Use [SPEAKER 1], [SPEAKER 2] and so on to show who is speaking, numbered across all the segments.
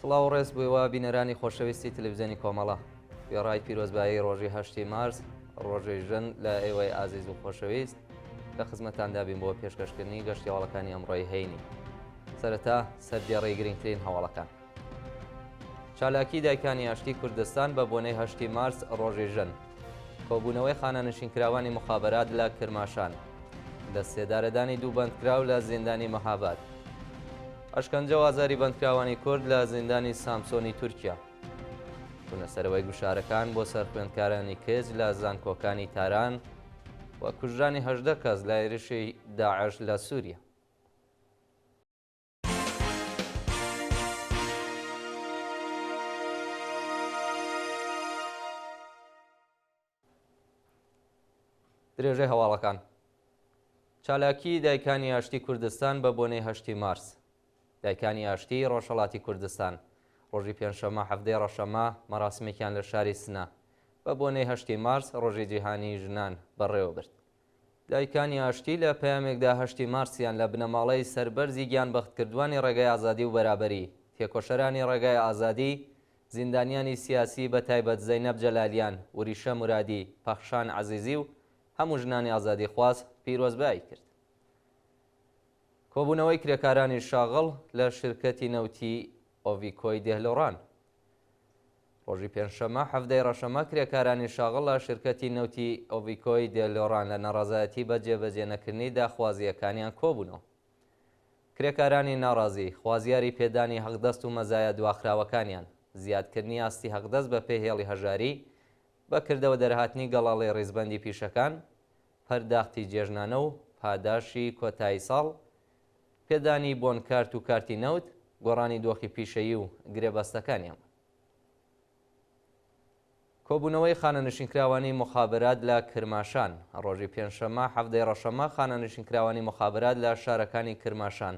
[SPEAKER 1] سڵاو و ڕێز بوویەوە بینەرانی خۆشەویستی تەلەڤیزیۆنی کۆمەڵە. گێڕای پیرۆزبایی ڕۆژی 8 مارس ڕۆژەی ژن لە ئێوەی ئازیز و خۆشەویست لە خزمەتاندا بین بۆ پێشکەشکردنی گەشتی هەواڵەکانی ئەمڕۆی هەینی. سەرەتا سەردێڕی گرنگترین هەواڵەکان. چالاکی دایکانی ئاشتی کوردستان بە بۆنەی 8 مارس ڕۆژی ژن. کۆبوونەوەی خانەنشینکراوانی مخابرات لە کرماشان. لە سێدارەدانی دوو بەندکراو لە زیندانی مەهاباد. ئەشکەنجە و ئازاری بەندکراوانی کورد لە زیندانی سامسۆنی تورکیا. بوونەسەرەوەی گوشارەکان بۆ سەرخوێندکارانی کێج لە زانکۆکانی تاران و کوژرانی 18 کەس لە ئێرشی داعش لە سووریا. درێژەی هەواڵەکان. چالاکی دایکانی ئاشتی کوردستان بە بۆنەی 8 مارس. دایکانی ئاشتی ڕۆژهەڵاتی کوردستان ڕۆژی پێنجشەمە 17 ڕەشەمە مەراسمێکیان لە شاری سنە بە بۆنەی 8 مارس ڕۆژی جیهانی ژنان بەڕێوە برد. دایکانی ئاشتی لە پەیامێکدا 8 مارسیان لە بنەماڵەی سەربەرزی گیانبەختکردوانی ڕێگای ئازادی و بەرابەری، تێکۆشەرانی ڕێگای ئازادی، زیندانیانی سیاسی بە تایبەت زەینەب جەلالیان، وریشە مرادی، پەخشان عەزیزی و هەموو ژنانی ئازادی خواست پیرۆزبایی کرد. کۆبوونەوەی کرێکارانی شاغڵ لە شرکەتی نەوتی ئۆڤیکۆی دێهلۆڕان. ڕۆژی پێنجشەمە 17 ڕەشەمە کرێکارانی شاغڵ لە شرکەتی نەوتی ئۆڤیکۆی دێهلۆڕان لە نەڕەزایەتی بە جێبەجێ نەکردنی داخوازیەکانیان کۆبوونەوە. کرێکارانی ناڕازی خوازیاری پێدانی حەقدەست و مەزایە دواخراوەکانیان، زیادکردنی ئاستی حەقدەست بە پێی هێڵی هەژاری، بەکردەوە دەرهاتنی گەڵاڵی ڕیزبەندی پیشەکان، پەرداختی جێژنانە و پاداشی کۆتایی ساڵ، پێدانی بۆن کارت و کارتی نەوت، گۆڕانی دۆخی پیشەیی و گرێبەستەکانیان. کۆبوونەوەی خانەنشینکراوانی مخابرات لە کرماشان. ڕۆژی پێنجشەمە 17 ڕەشەمە خانەنشینکراوانی مخابرات لە شارەکانی کرماشان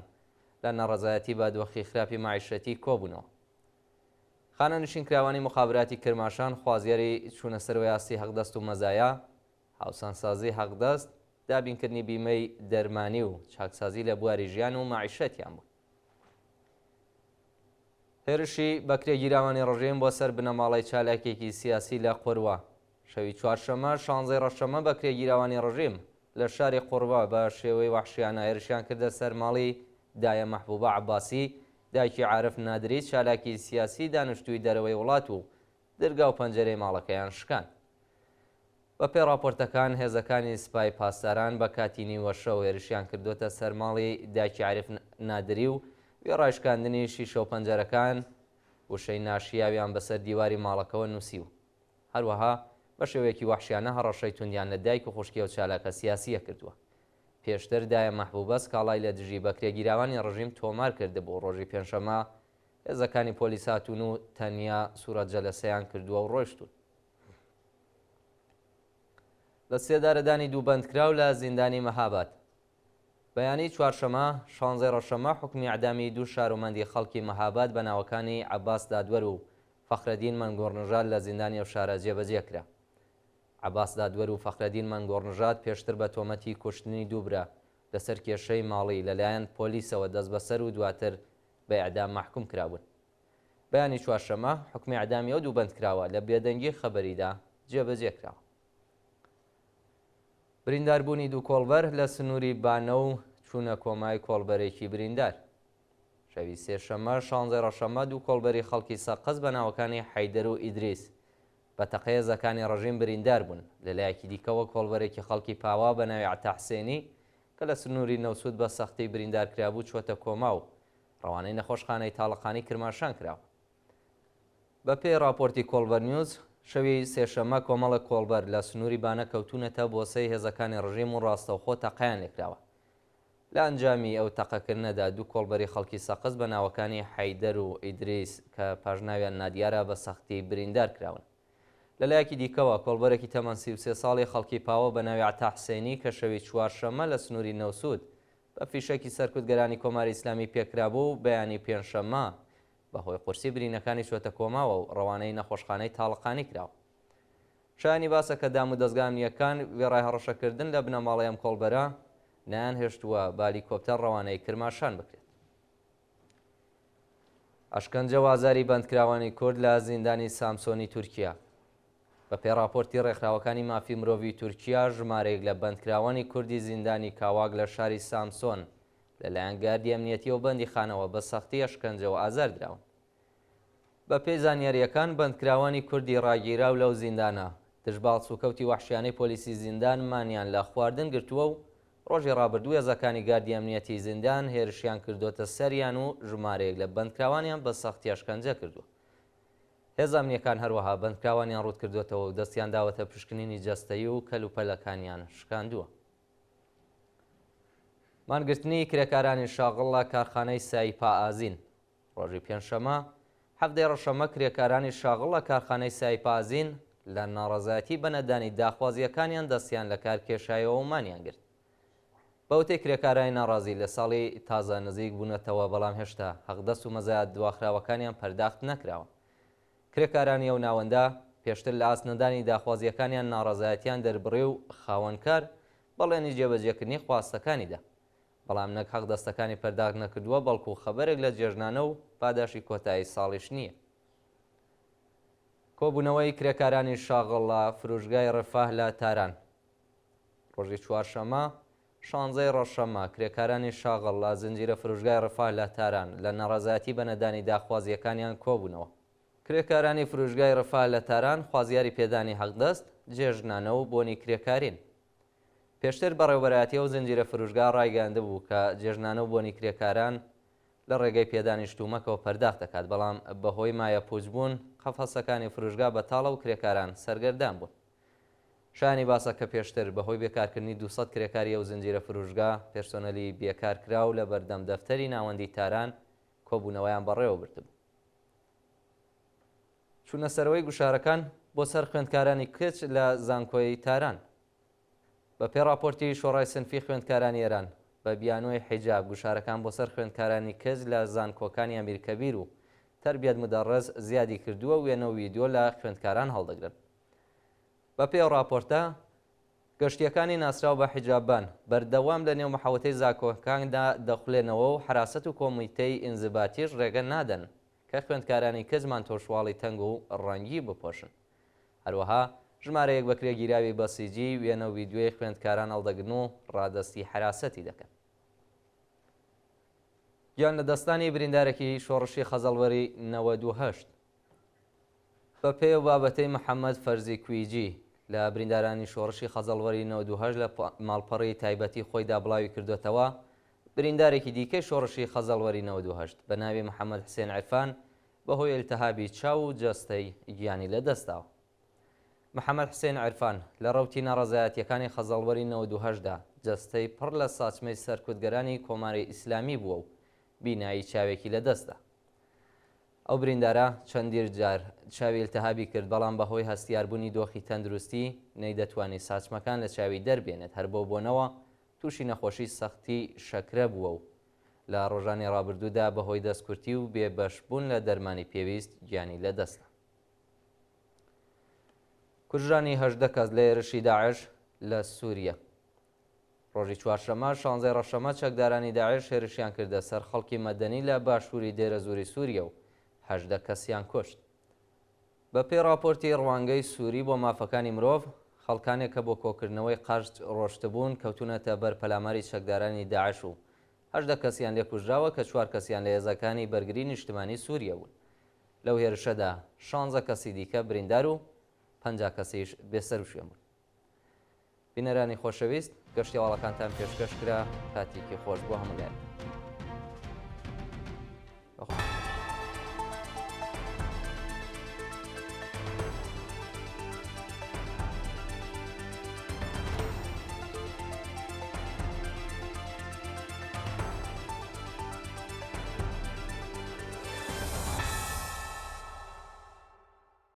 [SPEAKER 1] لە نەڕەزایەتی بە دۆخی خراپی مەعیشەتی کۆبوونەوە. خانەنشینکراوانی مخابراتی کرماشان خوازیاری چوونەسەرەوەی ئاستی حەقدەست و مەزایە، هاوسانسازی حەقدەست، دابینکردنی بیمەی دەرمانی و چاکسازی لە بواری ژیان و مەعیشەتیان بوو. هێرشی بەکرێگیراوانی ڕژیم بۆ سەر بنەماڵی چالاکێکی سیاسی لە قوروە. شەوی چوارشەمە 16 ڕەشەمە بەکرێگیراوانی ڕژیم لە شاری قوروە بە شێوەی وەحشیانە هێرشیان کردە سەر ماڵی دایە مەحبوبە عەباسی، دایکی عارف نادری، چالاکی سیاسی دانیشتووی دەرەوەی وڵات و دەرگا و پەنجەرەی ماڵەکەیان شکاند. بە پێی راپۆرتەکان هێزەکانی سپای پاسداران بە کاتی نیوەشە و هێرشیان کردوتە سەر ماڵی دایکی عارف نادری و وێڕایشکاندنی شیشە و پەنجەرەکان وشەی ناشیاویان بەسەر دیواری ماڵەکەەوە نووسیوە. هەروەها بە شێوەیەکی وەحشیانە هەڕەشەی توندیان لە دایک و خوشکی و چالاکە سیاسیە کردووە. پێشتر دایە مەحبوبە سکاڵای لە دژی بەکرێگیراوانی ڕژیم تۆمار کرده بۆ ڕۆژی پێنجشەمە هێزەکانی پۆلیس هاتوون و تەنیا سوورەت جەلەسەیان کردووە و ڕۆیشتون. لە سێدارەدانی دوو بەندکراو لە زیندانی مەهاباد. بەیانی چوارشەمە 16 ڕەشەمە حکمی ئەعدامی دوو شارۆمەندی خەڵکی مەهاباد بە ناوەکانی عەباس دادوەر و فەخرەدین مەنگۆڕنژاد لە زیندانی ئەو شارە جێبەجێ کرا. عەباس دادوەر و فەخرەدین مەنگۆڕنژاد پێشتر بە تۆمەتی کوشتنی دوو برا لەسەر کێشەی ماڵی لەلایەن پۆلیسەوە دەست بەسەر و دواتر بە ئیعدام مەحکوم کرابوون. بەیانی چوارشەمە حکمی ئەعدامی ئەو دوو بەندکراوە لە بێدەنگی خەبەریدا جێبەجێ کراوە. برینداربوونی دوو کۆڵبەر لە سنووری بانە و چوونە کۆمای کۆڵبەرێکی بریندار. شەوی سێشەمە 16 ڕەشەمە دوو کۆڵبەری خەڵکی سەقز بە ناوەکانی حەیدەر و ئیدریس بە تەقەیەزەکانی ڕژیم بریندار بوون. لەلایەکی دیکەوە کۆڵبەرێکی خەڵکی پاوا بە ناوی عەتا حسێنی کە لە سنووری نەوسود بە سەختی بریندار کرابوو چۆتە کۆما و ڕەوانەی نەخۆشخانەی تاڵەقانی کرماشان کراوە. بە پێی راپۆرتی کۆڵبەر نیوز شەوی سێشەمە کۆمەڵە کۆڵبەر لە سنووری بانە کەوتونەتە بۆسەی هێزەکانی ڕژیم و ڕاستەوخۆ تەقەیان لێکراوە. لە ئەنجامی ئەو تەقەکردنەدا دوو کۆڵبەری خەڵکی سەقز بە ناوەکانی حەیدەر و ئیدریس کە پاژناویان نادیارە بە سەختی بریندار کراون. لەلایەکی دیکەوە کۆڵبەرێکی تەمەن 33 ساڵی خەڵکی پاوە بە ناوی عەتا حسێنی کە شەوی چوارشەمە لە سنووری نەوسود بە فیشەکی سەرکوتگەرانی کۆماری ئیسلامی پێکرابوو بەیانی پێنجشەمە بەهۆی قورسی برینەکانی چۆتە کۆماوە و ڕەوانەی نەخۆشخانەی تاڵەقانی کراوە. شایانی باسە کە دام و دەستگامیەکان وێڕای هەڕەشەکردن لە بنەماڵەی ئەم کۆڵبەرە نیان هێشتووە بالیکۆپتەر ڕەوانەی کرماشان بکرێت. ئەشکەنجە و ئازاری بەندکراوانی کورد لە زیندانی سامسۆنی تورکیا. بە پێڕاپۆرتی ڕێکخراوەکانی مافی مرۆڤی تورکیا ژمارەیەک لە بەندکراوانی کوردی زیندانی کاواک لە شاری سامسۆن لەلایەن گاردی ئەمنیەتی و بەندیخانەوە بە سەختی ئەشکەنجە و ئازار دراون. بە پێی زانیاریەکان بەندکراوانی کوردی ڕاگیراو لەو زیندانە دژباڵ سوکەوتی وەحشیانەی پۆلیسی زیندان مانیان لە خواردن گرتووە و ڕۆژی ڕابردوو هێزەکانی گاردی ئەمنیەتی زیندان هێرشیان کردوتە سەریان و ژمارەیەک لە بەندکراوانیان بە سەختی ئەشکەنجە کردووە. هێز ئەمنیەکان هەروەها بەندکراوانیان ڕوود کردوێتەوە و دەستیان داوەتە پشکنینی جەستەیی و کەلوپەلەکانیان شکاندووە. مانگرتنی کرێکارانی شاغڵ لە کارخانەی سایپا ئازین. ڕۆژی پێنجشەمە هەفتەی ڕەشەمە کرێکارانی شاغڵ لە کارخانەی سایپا ئازین لە ناڕەزایەتی بەنەدانی داخوازیەکانیان دەستیان لە کار کێشایەوە و مانیان گرت. بەوتەی کرێکارانی ناڕازی لە ساڵی تازە نزیک بوونەتەوە، بەڵام هێشتا حەقدەست و مەزایەت دواخراوەکانیان پەرداخت نەکراوە. کرێکارانی ئەو ناوەندە پێشتر لە ئاسنەدانی داخوازیەکانیان ناڕەزایەتیان دەربڕێ و خاوەنکار بەڵێنی جێبەجێکردنی خواستەکانیدا، بەڵام نەک حەقدەستەکانی پەرداخت نەکردووە، بەڵکو خەبەرێک لە جێژنانە و پاداشی کۆتایی ساڵیش نییە. کۆبوونەوەی کرێکارانی شاغڵ لە فروشگای ڕفاه لە تاران. ڕۆژی چوارشەمە 16 ڕەشەمە کرێکارانی شاغڵ لە زنجیرە فروشگای ڕفاه لە تاران لە ناڕەزایەتی بەنەدانی داخوازیەکانیان کۆبوونەوە. کرێکارانی فروشگای ڕفاه لە تاران خوازیاری پێدانی حەقدەست، جێژنانە و بۆنی کرێکارین. پێشتر بەڕێوەبەرایەتی ئەو زنجیرە فروشگا ڕایگەاندە بوو کە جێژنانە و بۆنی کرێکاران لە ڕێگەی پێدانی شتومەکەەوە پەرداخت دەکات، بەڵام بەهۆی مایە پوچبوون قەفەسەکانی فروشگا بەتاڵە و کرێکاران سەرگەردان بوون. شایانی باسە کە پێشتر بەهۆی بێکارکردنی 200 کرێکاری ئەو زنجیرە فروشگا پێرسۆنەلی بێکارکراو لە بەردەم دەفتەری ناوەندی تاران کۆبوونەوەیان بەڕێوە برتبوو. چوونە سەرەوەی گوشارەکان بۆ سەر خوێندکارانی کچ لە زانکۆی تاران. بە پێڕاپۆرتی شۆڕای سنفی خوێندکارانی ئێران بە بیانۆی حیجاب گوشارەکان بۆ سەر خوێندکارانی کچ لە زانکۆکانی ئەمیرکەبیر و تەربیەت مدەڕەز زیادی کردووە و وێنە و ڤیدیۆ لە خوێندکاران هەڵدەگرن. بە پێی ڕاپۆرتە گەشتیەکانی ناسراو بە حیجابان بەردەوام لە نێو مەحەوەتەی زانکۆکاندا دەخولێنەوە و حراست و کۆمیتەی ئینزباتیش ڕێگە نادەن کە خوێندکارانی کەزمان تۆشواڵی تەنگ و ڕەنگی بپۆشن. هەروەها ژمارەیەک بە کرێگیراوی بەسیجی وێنە و ڤیدیۆی خوێندکاران هەڵدەگرن و ڕادەستی حراسەتی دەکەن. گیان لە دەستانی بریندارێکی شۆڕشی خەزەڵوەری 98 بە پێی و بابەتەی محەممەد فەرزی کویجی لە بریندارانی شۆڕشی خەزەڵوەری 98 لە ماڵپەڕی تایبەتی خۆیدا بڵاوی کردوێتەوە. بریندارێکی دیکەی شۆڕشی خەزەڵوەری 98 بە ناوی محەممەد حسێن عیرفان بەهۆی ئیلتیهابی چاو و جەستەی گیانی لەدەستاوە. محەممەد حسێن عیرفان لە ڕەوتی ناڕەزایەتیەکانی خەزەڵوەری 98دا جەستەی پڕ لە ساچمەی سەرکوتگەرانی کۆماری ئیسلامی بووە و بینایی چاوێکی لەدەستدا. ئەو بریندارە چەندیر جار چاوی ئیلتیهابی کرد، بەڵام بەهۆی هەستیاربوونی دۆخی تەندروستی نەیدەتوانی ساچمەکان لە چاوی دەربێنێت، هەر بۆ بۆنەوە تووشی نەخۆشی سەختی شەکرە بووە و لە ڕۆژانی ڕابردوودا بەهۆی دەستکورتی و بێبەشبوون لە دەرمانی پێویست گیانی لەدەستە. کوژرانی 18 کەس لە هێرشی داعش لە سووریا. ڕۆژی چوارشەمە 16 ڕەشەمە چەکدارانی داعش هێرشیان کردە سەر خەڵکی مەدەنی لە باشووری دێرەزووری سووریا و 18 کەسیان کوشت. بە پێی راپۆرتی ڕوانگەی سووری بۆ مافەکانی مرۆڤ، خەڵکانێک کە بۆ کۆکردنەوەی قەرج ڕۆشتبوون کەوتونەتە بەر پەلاماری چەکدارانی داعش و 18 کەسیان لێ کوژراوە کە 4 کەسیان لە هێزەکانی بەرگری نیشتمانی سووریا بوون. لەو هێرشەدا 16 کەسی دیکە بریندار و 50 کەسیش بێسەر و شوێن بوون. بینەرانی خۆشەویست، گەشتی هەواڵەکانتان پێشکەش کرا. کاتێکی خۆش بۆ هەموو لایەن.